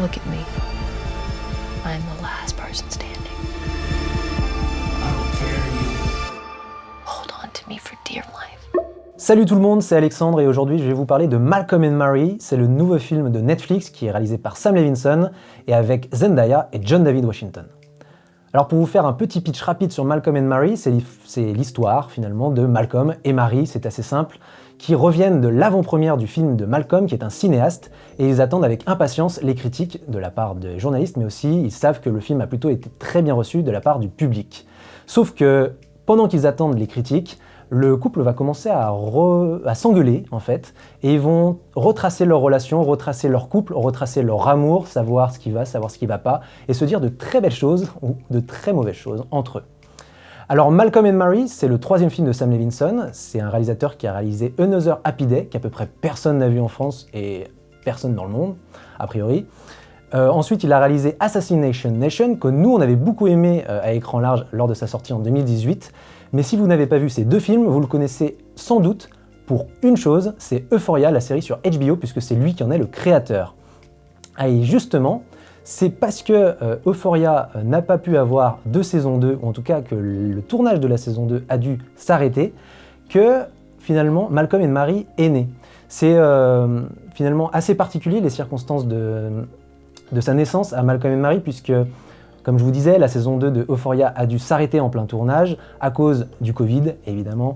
Look at me. I'm the last person standing. I'll carry you. Hold on to me for dear life. Salut tout le monde, c'est Alexandre et aujourd'hui je vais vous parler de Malcolm and Marie. C'est le nouveau film de Netflix qui est réalisé par Sam Levinson et avec Zendaya et John David Washington. Alors pour vous faire un petit pitch rapide sur Malcolm and Marie, c'est l'histoire finalement de Malcolm et Marie, c'est assez simple, qui reviennent de l'avant-première du film de Malcolm, qui est un cinéaste, et ils attendent avec impatience les critiques de la part des journalistes, mais aussi ils savent que le film a plutôt été très bien reçu de la part du public. Sauf que pendant qu'ils attendent les critiques, le couple va commencer à s'engueuler en fait, et ils vont retracer leur relation, retracer leur couple, retracer leur amour, savoir ce qui va, savoir ce qui va pas, et se dire de très belles choses ou de très mauvaises choses entre eux. Alors Malcolm and Marie, c'est le troisième film de Sam Levinson, c'est un réalisateur qui a réalisé Another Happy Day, qu'à peu près personne n'a vu en France et personne dans le monde, a priori. Ensuite, il a réalisé Assassination Nation, que nous, on avait beaucoup aimé à écran large lors de sa sortie en 2018. Mais si vous n'avez pas vu ces deux films, vous le connaissez sans doute pour une chose, c'est Euphoria, la série sur HBO, puisque c'est lui qui en est le créateur. Et justement, c'est parce que Euphoria n'a pas pu avoir de saison 2, ou en tout cas que le tournage de la saison 2 a dû s'arrêter, que finalement Malcolm and Marie est né. C'est finalement assez particulier les circonstances de sa naissance à Malcolm and Marie, puisque, comme je vous disais, la saison 2 de Euphoria a dû s'arrêter en plein tournage à cause du Covid, évidemment.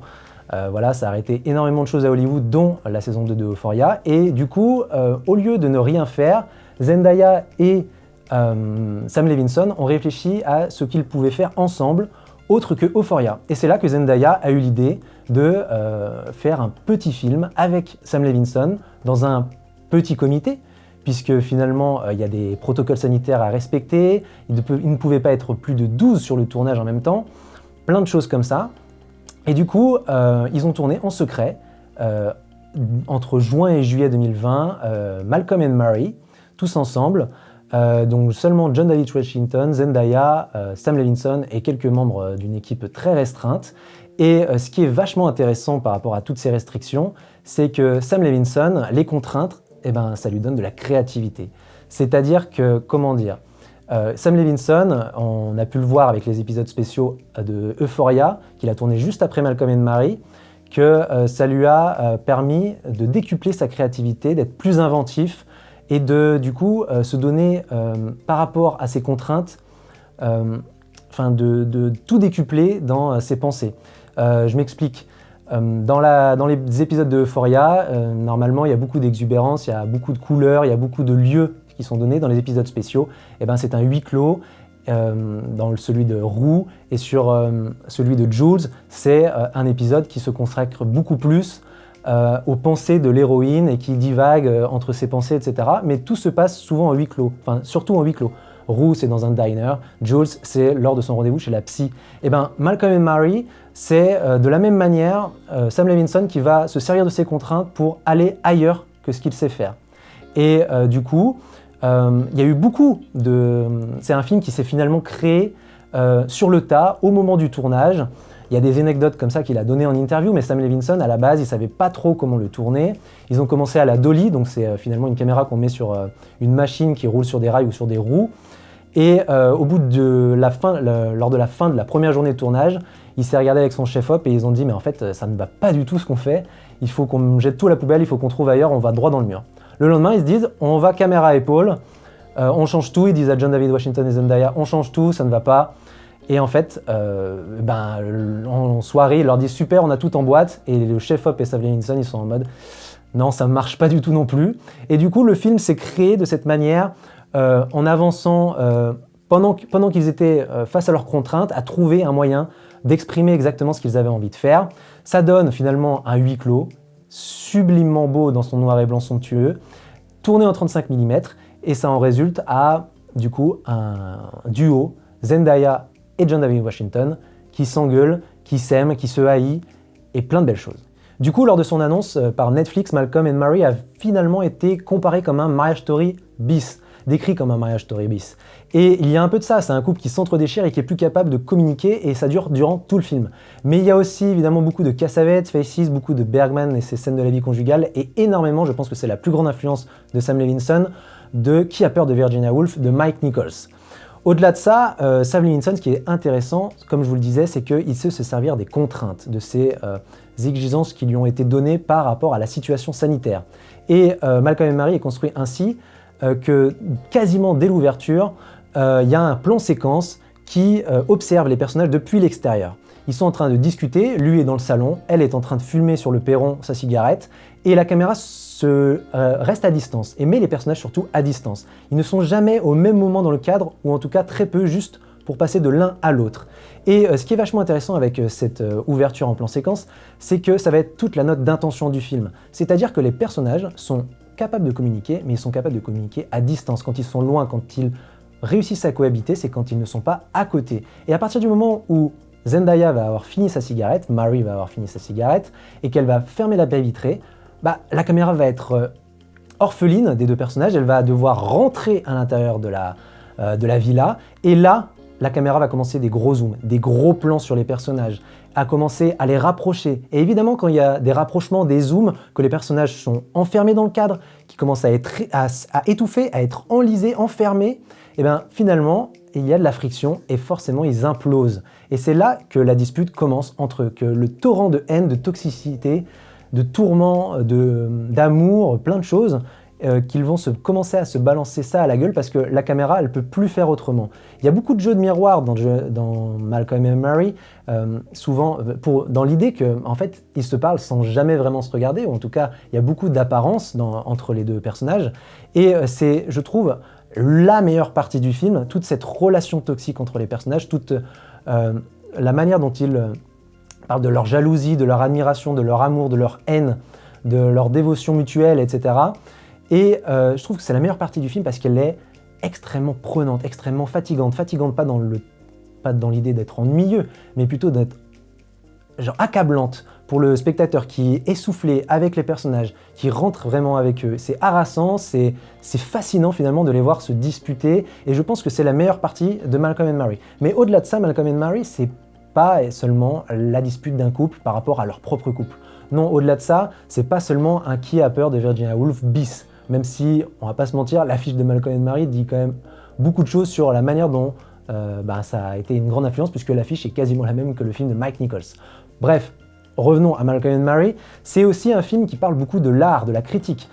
Voilà, ça a arrêté énormément de choses à Hollywood, dont la saison 2 de Euphoria. Et du coup, au lieu de ne rien faire, Zendaya et Sam Levinson ont réfléchi à ce qu'ils pouvaient faire ensemble, autre que Euphoria. Et c'est là que Zendaya a eu l'idée de faire un petit film avec Sam Levinson dans un petit comité, puisque finalement, il y a des protocoles sanitaires à respecter, il ne pouvait pas être plus de 12 sur le tournage en même temps, plein de choses comme ça. Et du coup, ils ont tourné en secret, entre juin et juillet 2020, Malcolm and Marie, tous ensemble, donc seulement John David Washington, Zendaya, Sam Levinson et quelques membres d'une équipe très restreinte. Et ce qui est vachement intéressant par rapport à toutes ces restrictions, c'est que Sam Levinson, les contraintes, eh ben, ça lui donne de la créativité. C'est-à-dire que, comment dire, Sam Levinson, on a pu le voir avec les épisodes spéciaux de Euphoria, qu'il a tourné juste après Malcolm and Marie, que ça lui a permis de décupler sa créativité, d'être plus inventif et de, du coup, se donner, par rapport à ses contraintes, de tout décupler dans ses pensées. Je m'explique. Dans les épisodes de Euphoria, normalement, il y a beaucoup d'exubérance, il y a beaucoup de couleurs, il y a beaucoup de lieux qui sont donnés. Dans les épisodes spéciaux, eh ben, c'est un huis clos. Dans celui de Rue et sur celui de Jules, c'est un épisode qui se consacre beaucoup plus aux pensées de l'héroïne et qui divague entre ses pensées, etc. Mais tout se passe souvent en huis clos, enfin surtout en huis clos. Rue, c'est dans un diner. Jules, c'est lors de son rendez-vous chez la psy. Et ben, Malcolm and Marie, c'est de la même manière Sam Levinson qui va se servir de ses contraintes pour aller ailleurs que ce qu'il sait faire. Et du coup, il y a eu beaucoup de... C'est un film qui s'est finalement créé sur le tas, au moment du tournage. Il y a des anecdotes comme ça qu'il a données en interview, mais Sam Levinson, à la base, il ne savait pas trop comment le tourner. Ils ont commencé à la dolly, donc c'est finalement une caméra qu'on met sur une machine qui roule sur des rails ou sur des roues. Et au bout de la fin, lors de la fin de la première journée de tournage, il s'est regardé avec son chef-op et ils ont dit « mais en fait, ça ne va pas du tout ce qu'on fait, il faut qu'on jette tout à la poubelle, il faut qu'on trouve ailleurs, on va droit dans le mur ». Le lendemain, ils se disent « on va caméra à épaule, on change tout », ils disent à John David Washington et Zendaya « on change tout, ça ne va pas ». Et en fait, en soirée, ils leur disent « super, on a tout en boîte ». Et le chef-op et Sam Levinson, ils sont en mode « non, ça ne marche pas du tout non plus ». Et du coup, le film s'est créé de cette manière, en avançant, pendant qu'ils étaient face à leurs contraintes, à trouver un moyen d'exprimer exactement ce qu'ils avaient envie de faire. Ça donne finalement un huis clos, sublimement beau dans son noir et blanc somptueux, tourné en 35 mm, et ça en résulte à, du coup, un duo, Zendaya et John David Washington, qui s'engueulent, qui s'aiment, qui se haït, et plein de belles choses. Du coup, lors de son annonce par Netflix, Malcolm and Marie a finalement été comparé comme un Marriage Story bis, décrit comme un Marriage Story bis. Et il y a un peu de ça, c'est un couple qui s'entre-déchire et qui est plus capable de communiquer, et ça dure durant tout le film. Mais il y a aussi évidemment beaucoup de Cassavetes, Faces, beaucoup de Bergman et ses scènes de la vie conjugale, et énormément, je pense que c'est la plus grande influence de Sam Levinson, de Qui a peur de Virginia Woolf de Mike Nichols. Au-delà de ça, Sam Levinson, ce qui est intéressant, comme je vous le disais, c'est qu'il sait se servir des contraintes, de ces exigences qui lui ont été données par rapport à la situation sanitaire. Et Malcolm & Marie est construit ainsi que quasiment dès l'ouverture, il y a un plan séquence qui observe les personnages depuis l'extérieur. Ils sont en train de discuter, lui est dans le salon, elle est en train de fumer sur le perron sa cigarette, et la caméra reste à distance, et met les personnages surtout à distance. Ils ne sont jamais au même moment dans le cadre, ou en tout cas très peu, juste pour passer de l'un à l'autre. Et ce qui est vachement intéressant avec cette ouverture en plan séquence, c'est que ça va être toute la note d'intention du film. C'est-à-dire que les personnages sont capables de communiquer, mais ils sont capables de communiquer à distance, quand ils sont loin, quand ils réussissent à cohabiter, c'est quand ils ne sont pas à côté. Et à partir du moment où Zendaya va avoir fini sa cigarette, Mary va avoir fini sa cigarette, et qu'elle va fermer la baie vitrée, la caméra va être orpheline des deux personnages, elle va devoir rentrer à l'intérieur de la villa, et là, la caméra va commencer des gros zooms, des gros plans sur les personnages, à commencer à les rapprocher. Et évidemment, quand il y a des rapprochements, des zooms, que les personnages sont enfermés dans le cadre, qui commencent à étouffer, à être enlisés, enfermés, et bien finalement, il y a de la friction et forcément ils implosent. Et c'est là que la dispute commence entre eux, que le torrent de haine, de toxicité, de tourments, d'amour, plein de choses, qu'ils vont commencer à se balancer ça à la gueule parce que la caméra, elle peut plus faire autrement. Il y a beaucoup de jeux de miroir dans Malcolm & Marie, souvent dans l'idée que en fait, ils se parlent sans jamais vraiment se regarder, ou en tout cas, il y a beaucoup d'apparence entre les deux personnages, et c'est, je trouve, la meilleure partie du film, toute cette relation toxique entre les personnages, toute la manière dont ils parlent de leur jalousie, de leur admiration, de leur amour, de leur haine, de leur dévotion mutuelle, etc. Et je trouve que c'est la meilleure partie du film parce qu'elle est extrêmement prenante, extrêmement fatigante. Fatigante pas dans l'idée d'être ennuyeux, mais plutôt d'être genre accablante pour le spectateur qui est essoufflé avec les personnages, qui rentre vraiment avec eux. C'est harassant, c'est fascinant finalement de les voir se disputer, et je pense que c'est la meilleure partie de Malcolm & Marie. Mais au-delà de ça, Malcolm & Marie, c'est pas seulement la dispute d'un couple par rapport à leur propre couple. Non, au-delà de ça, c'est pas seulement un Qui a peur de Virginia Woolf bis, même si, on va pas se mentir, l'affiche de Malcolm & Marie dit quand même beaucoup de choses sur la manière dont ça a été une grande influence, puisque l'affiche est quasiment la même que le film de Mike Nichols. Bref, revenons à Malcolm & Marie, c'est aussi un film qui parle beaucoup de l'art, de la critique.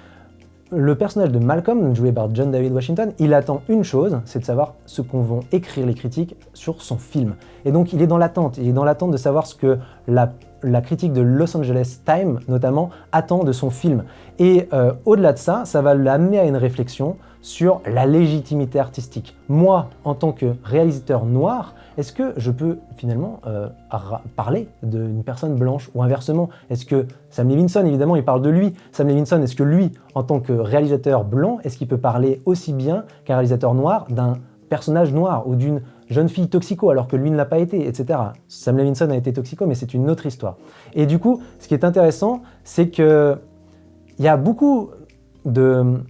Le personnage de Malcolm, joué par John David Washington, il attend une chose, c'est de savoir ce qu'ont vont écrire les critiques sur son film. Et donc il est dans l'attente de savoir ce que la critique de Los Angeles Times, notamment, attend de son film. Et au-delà de ça, ça va l'amener à une réflexion sur la légitimité artistique. Moi, en tant que réalisateur noir, est-ce que je peux finalement parler d'une personne blanche ou inversement? Est-ce que Sam Levinson, évidemment, il parle de lui. Sam Levinson, est-ce que lui, en tant que réalisateur blanc, est-ce qu'il peut parler aussi bien qu'un réalisateur noir d'un personnage noir ou d'une jeune fille toxico alors que lui ne l'a pas été, etc. Sam Levinson a été toxico, mais c'est une autre histoire. Et du coup, ce qui est intéressant, c'est qu'il y a beaucoup de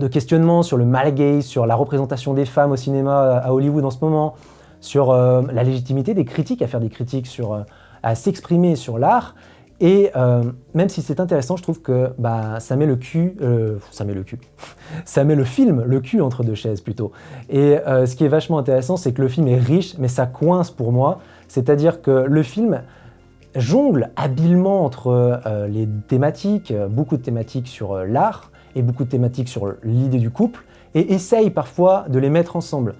questionnements sur le male gaze, sur la représentation des femmes au cinéma à Hollywood en ce moment, sur la légitimité des critiques, à faire des critiques, à s'exprimer sur l'art. Et même si c'est intéressant, je trouve que ça met le film le cul entre deux chaises plutôt. Et ce qui est vachement intéressant, c'est que le film est riche, mais ça coince pour moi. C'est-à-dire que le film jongle habilement entre les thématiques, beaucoup de thématiques sur l'art et beaucoup de thématiques sur l'idée du couple, et essaye parfois de les mettre ensemble.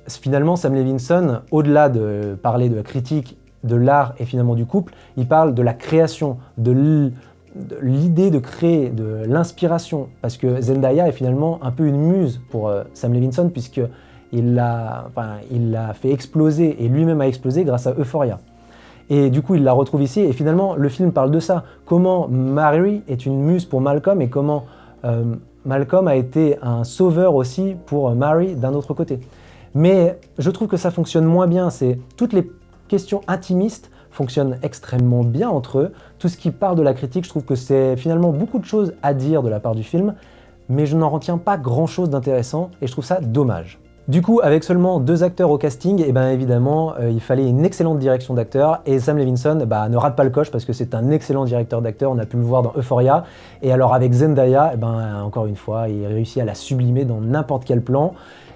Finalement, Sam Levinson, au-delà de parler de la critique, de l'art et finalement du couple, il parle de la création, de l'idée de créer, de l'inspiration, parce que Zendaya est finalement un peu une muse pour Sam Levinson, puisqu'il l'a fait exploser, et lui-même a explosé grâce à Euphoria. Et du coup, il la retrouve ici, et finalement, le film parle de ça. Comment Mary est une muse pour Malcolm, et comment Malcolm a été un sauveur aussi pour Mary d'un autre côté. Mais je trouve que ça fonctionne moins bien. Toutes les questions intimistes fonctionnent extrêmement bien entre eux. Tout ce qui part de la critique, je trouve que c'est finalement beaucoup de choses à dire de la part du film, mais je n'en retiens pas grand-chose d'intéressant, et je trouve ça dommage. Du coup, avec seulement 2 acteurs au casting, et ben évidemment, il fallait une excellente direction d'acteurs, et Sam Levinson ne rate pas le coche parce que c'est un excellent directeur d'acteurs, on a pu le voir dans Euphoria, et alors avec Zendaya, encore une fois, il réussit à la sublimer dans n'importe quel plan,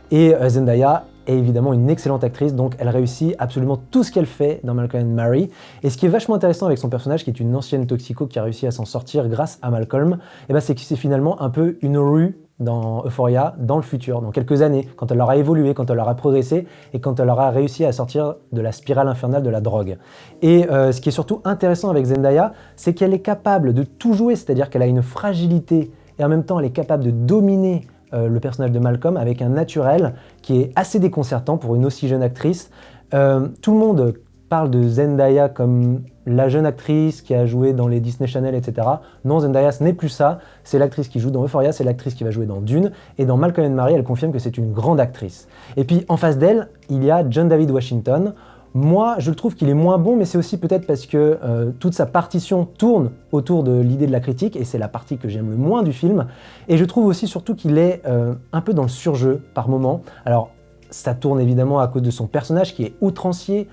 et Zendaya est évidemment une excellente actrice, donc elle réussit absolument tout ce qu'elle fait dans Malcolm and Marie, et ce qui est vachement intéressant avec son personnage, qui est une ancienne toxico qui a réussi à s'en sortir grâce à Malcolm, c'est que c'est finalement un peu une rue dans Euphoria, dans le futur, dans quelques années, quand elle aura évolué, quand elle aura progressé et quand elle aura réussi à sortir de la spirale infernale de la drogue. Et ce qui est surtout intéressant avec Zendaya, c'est qu'elle est capable de tout jouer, c'est-à-dire qu'elle a une fragilité et en même temps elle est capable de dominer le personnage de Malcolm avec un naturel qui est assez déconcertant pour une aussi jeune actrice. Tout le monde parle de Zendaya comme la jeune actrice qui a joué dans les Disney Channel, etc. Non, Zendaya, ce n'est plus ça. C'est l'actrice qui joue dans Euphoria, c'est l'actrice qui va jouer dans Dune. Et dans Malcolm and Marie, elle confirme que c'est une grande actrice. Et puis, en face d'elle, il y a John David Washington. Moi, je le trouve qu'il est moins bon, mais c'est aussi peut-être parce que toute sa partition tourne autour de l'idée de la critique, et c'est la partie que j'aime le moins du film. Et je trouve aussi surtout qu'il est un peu dans le surjeu par moment. Alors, ça tourne évidemment à cause de son personnage qui est outrancier,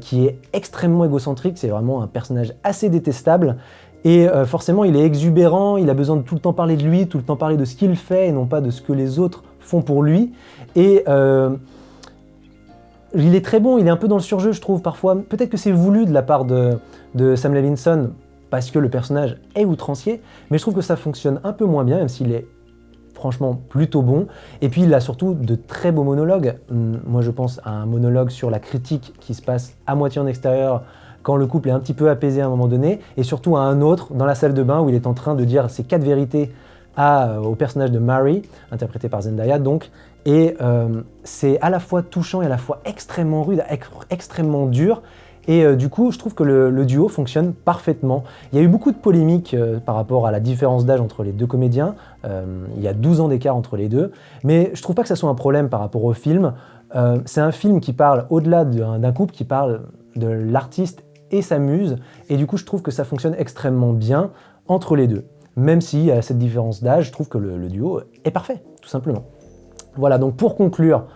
qui est extrêmement égocentrique, c'est vraiment un personnage assez détestable, et forcément il est exubérant, il a besoin de tout le temps parler de lui, tout le temps parler de ce qu'il fait et non pas de ce que les autres font pour lui, et il est très bon, il est un peu dans le surjeu je trouve parfois, peut-être que c'est voulu de la part de Sam Levinson parce que le personnage est outrancier, mais je trouve que ça fonctionne un peu moins bien, même s'il est franchement plutôt bon. Et puis il a surtout de très beaux monologues. Moi je pense à un monologue sur la critique qui se passe à moitié en extérieur quand le couple est un petit peu apaisé à un moment donné, et surtout à un autre dans la salle de bain où il est en train de dire ses 4 vérités au personnage de Mary, interprété par Zendaya donc, et c'est à la fois touchant et à la fois extrêmement rude, extrêmement dur. Et du coup, je trouve que le duo fonctionne parfaitement. Il y a eu beaucoup de polémiques par rapport à la différence d'âge entre les deux comédiens. Il y a 12 ans d'écart entre les deux. Mais je trouve pas que ça soit un problème par rapport au film. C'est un film qui parle, au-delà d'un couple, qui parle de l'artiste et sa muse. Et du coup, je trouve que ça fonctionne extrêmement bien entre les deux. Même s'il y a cette différence d'âge, je trouve que le duo est parfait, tout simplement. Voilà, donc pour conclure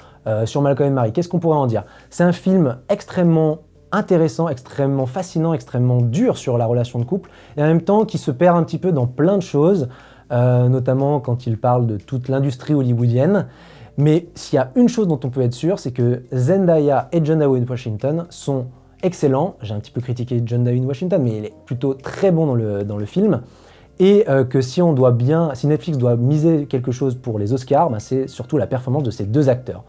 sur Malcolm and Marie, qu'est-ce qu'on pourrait en dire? C'est un film extrêmement intéressant, extrêmement fascinant, extrêmement dur sur la relation de couple, et en même temps qui se perd un petit peu dans plein de choses, notamment quand il parle de toute l'industrie hollywoodienne. Mais s'il y a une chose dont on peut être sûr, c'est que Zendaya et John David Washington sont excellents. J'ai un petit peu critiqué John David Washington, mais il est plutôt très bon dans le film. Et que si Netflix doit miser quelque chose pour les Oscars, c'est surtout la performance de ces deux acteurs.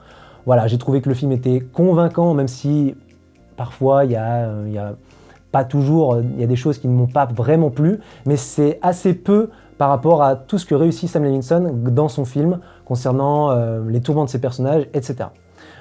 Voilà, j'ai trouvé que le film était convaincant, même si parfois il y a pas toujours, il y a des choses qui ne m'ont pas vraiment plu, mais c'est assez peu par rapport à tout ce que réussit Sam Levinson dans son film concernant les tourments de ses personnages, etc.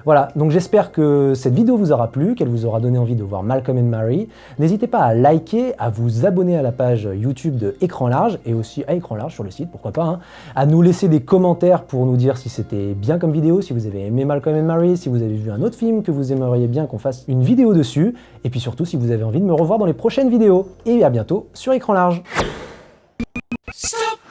Voilà, donc j'espère que cette vidéo vous aura plu, qu'elle vous aura donné envie de voir Malcolm and Marie. N'hésitez pas à liker, à vous abonner à la page YouTube de Écran Large, et aussi à Écran Large sur le site, pourquoi pas, hein, à nous laisser des commentaires pour nous dire si c'était bien comme vidéo, si vous avez aimé Malcolm and Marie, si vous avez vu un autre film que vous aimeriez bien qu'on fasse une vidéo dessus, et puis surtout si vous avez envie de me revoir dans les prochaines vidéos. Et à bientôt sur Écran Large. Stop!